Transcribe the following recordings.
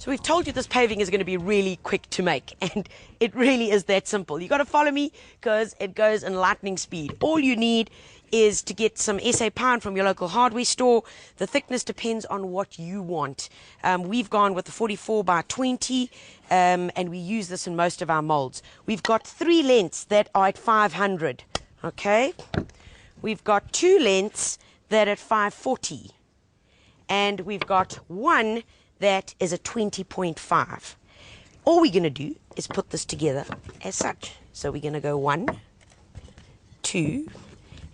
So we've told you this paving is going to be really quick to make, and it really is that simple. You got to follow me because it goes in lightning speed. All you need is to get some SA pound from your local hardware store. The thickness depends on what you want. We've gone with the 44 by 20, and we use this in most of our molds. We've got 3 lengths that are at 500, okay? We've got 2 lengths that are at 540, and we've got 1 that is a 20.5. All we're going to do is put this together as such. So we're going to go 1, 2,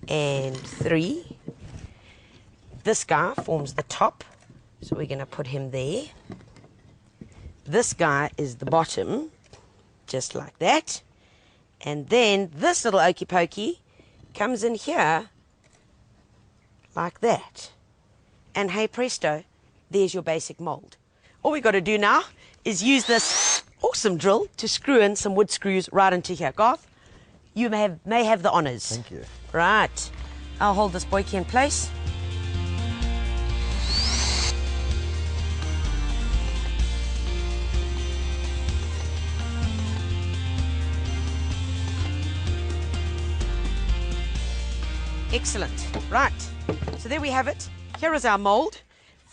and 3. This guy forms the top, so we're going to put him there. This guy is the bottom, just like that. And then this little okey pokey comes in here like that. And hey presto, there's your basic mold. All we've got to do now is use this awesome drill to screw in some wood screws right into here. Garth, you may have the honours. Thank you. Right. I'll hold this boykie in place. Excellent. Right. So there we have it. Here is our mold.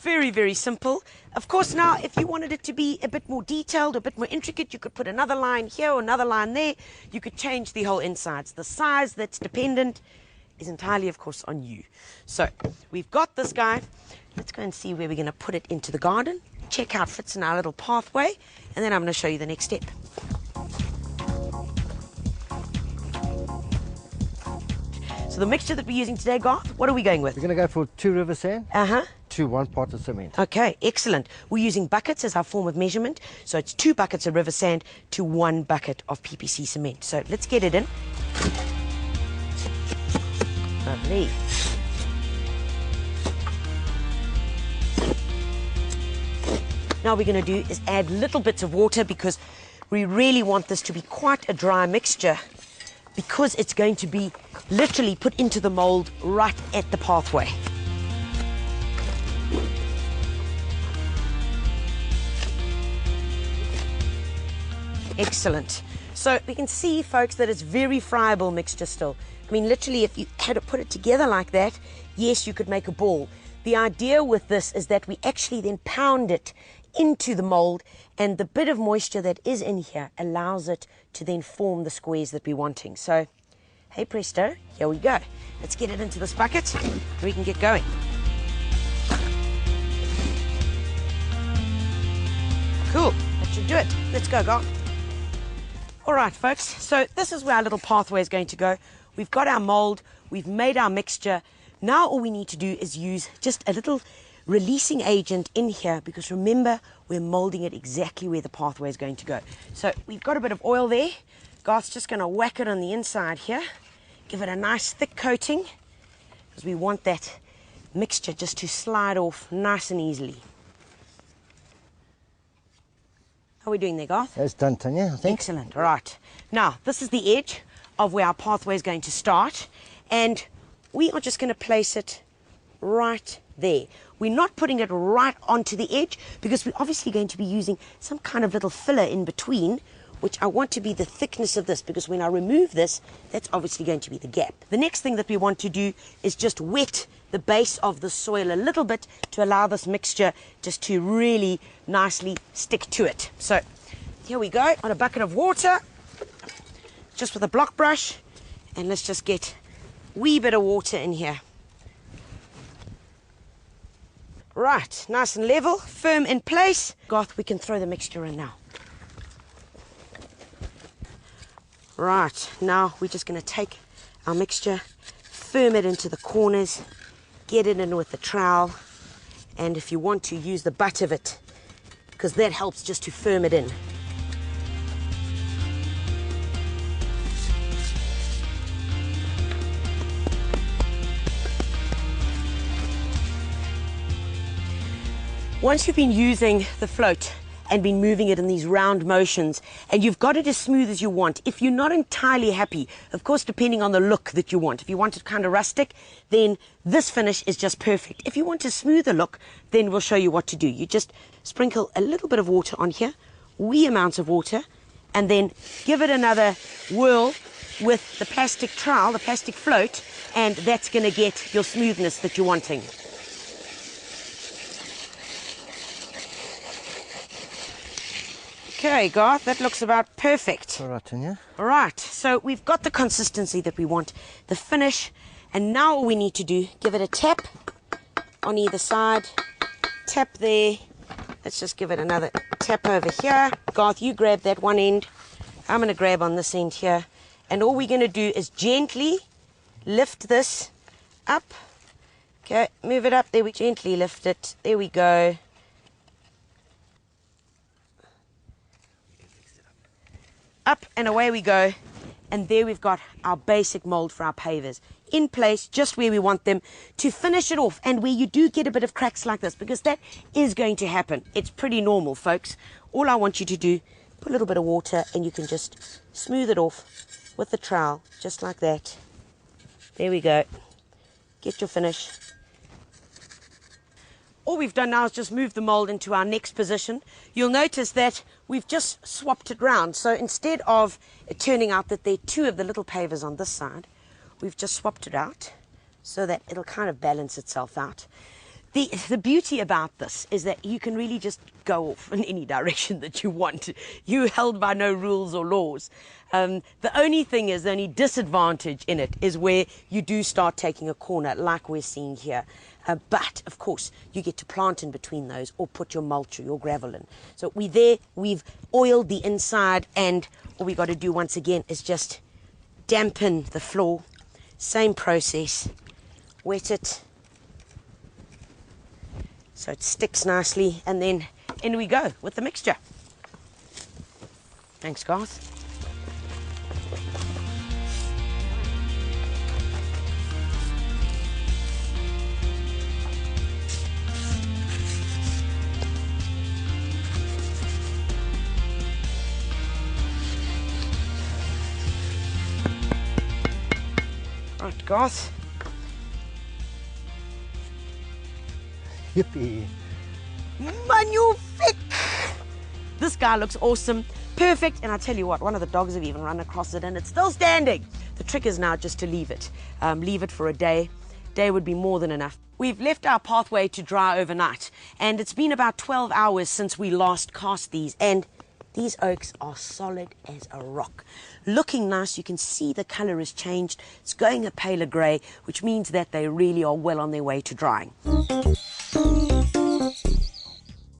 Very, very simple. Of course, now, if you wanted it to be a bit more detailed, a bit more intricate, you could put another line here or another line there. You could change the whole insides. The size that's dependent is entirely, of course, on you. So we've got this guy. Let's go and see where we're going to put it into the garden. Check how it fits in our little pathway. And then I'm going to show you the next step. So the mixture that we're using today, Garth, what are we going with? We're going to go for 2 river sand Uh-huh. to 1 pot of cement. Okay, excellent. We're using buckets as our form of measurement. So it's 2 buckets of river sand to 1 bucket of PPC cement. So let's get it in. Lovely. Now what we're going to do is add little bits of water because we really want this to be quite a dry mixture, because it's going to be literally put into the mold right at the pathway. Excellent. So we can see, folks, that it's very friable mixture still. I mean, literally, if you had to put it together like that, yes, you could make a ball. The idea with this is that we actually then pound it into the mold, and the bit of moisture that is in here allows it to then form the squares that we're wanting. So, hey presto, here we go. Let's get it into this bucket and we can get going. Cool, that should do it. Let's go, Garth. All right, folks, so this is where our little pathway is going to go. We've got our mold, we've made our mixture. Now all we need to do is use just a little releasing agent in here, because remember, we're molding it exactly where the pathway is going to go. So we've got a bit of oil there. Garth's just going to whack it on the inside here, give it a nice thick coating, because we want that mixture just to slide off nice and easily. How are we doing there, Garth? That's done, Tanya, I think. Excellent. Right. Now, this is the edge of where our pathway is going to start, and we are just going to place it right there. We're not putting it right onto the edge because we're obviously going to be using some kind of little filler in between, which I want to be the thickness of this, because when I remove this, that's obviously going to be the gap. The next thing that we want to do is just wet the base of the soil a little bit to allow this mixture just to really nicely stick to it. So here we go, on a bucket of water, just with a block brush, and let's just get a wee bit of water in here. Right, nice and level, firm in place. Garth, we can throw the mixture in now. Right, now we're just going to take our mixture, firm it into the corners, get it in with the trowel, and if you want to, use the butt of it, because that helps just to firm it in. Once you've been using the float and been moving it in these round motions, and you've got it as smooth as you want. If you're not entirely happy, of course, depending on the look that you want, if you want it kind of rustic, then this finish is just perfect. If you want a smoother look, then we'll show you what to do. You just sprinkle a little bit of water on here, wee amounts of water, and then give it another whirl with the plastic trowel, the plastic float, and that's going to get your smoothness that you're wanting. Okay, Garth, that looks about perfect. All right, Tanya. All right, so we've got the consistency that we want, the finish, and now all we need to do, give it a tap on either side, tap there. Let's just give it another tap over here. Garth, you grab that one end. I'm going to grab on this end here. And all we're going to do is gently lift this up. Okay, move it up. There we gently lift it. There we go. Up and away we go. And there we've got our basic mold for our pavers in place, just where we want them, to finish it off, and where you do get a bit of cracks like this, because that is going to happen. It's pretty normal, folks. All I want you to do, put a little bit of water, and you can just smooth it off with the trowel, just like that. There we go. Get your finish. All we've done now is just move the mold into our next position. You'll notice that we've just swapped it round. So instead of it turning out that there are two of the little pavers on this side, we've just swapped it out so that it'll kind of balance itself out. The beauty about this is that you can really just go off in any direction that you want. You're held by no rules or laws. The only thing is, the only disadvantage in it is where you do start taking a corner like we're seeing here. But, of course, you get to plant in between those or put your mulch or your gravel in. So we've oiled the inside, and all we've got to do once again is just dampen the floor. Same process. Wet it so it sticks nicely, and then in we go with the mixture. Thanks, Garth. Right, Garth. Yippee. Magnifique! This guy looks awesome, perfect, and I tell you what, one of the dogs have even run across it and it's still standing. The trick is now just to leave it for a day. Day would be more than enough. We've left our pathway to dry overnight, and it's been about 12 hours since we last cast these, and these oaks are solid as a rock. Looking nice, you can see the colour has changed. It's going a paler grey, which means that they really are well on their way to drying.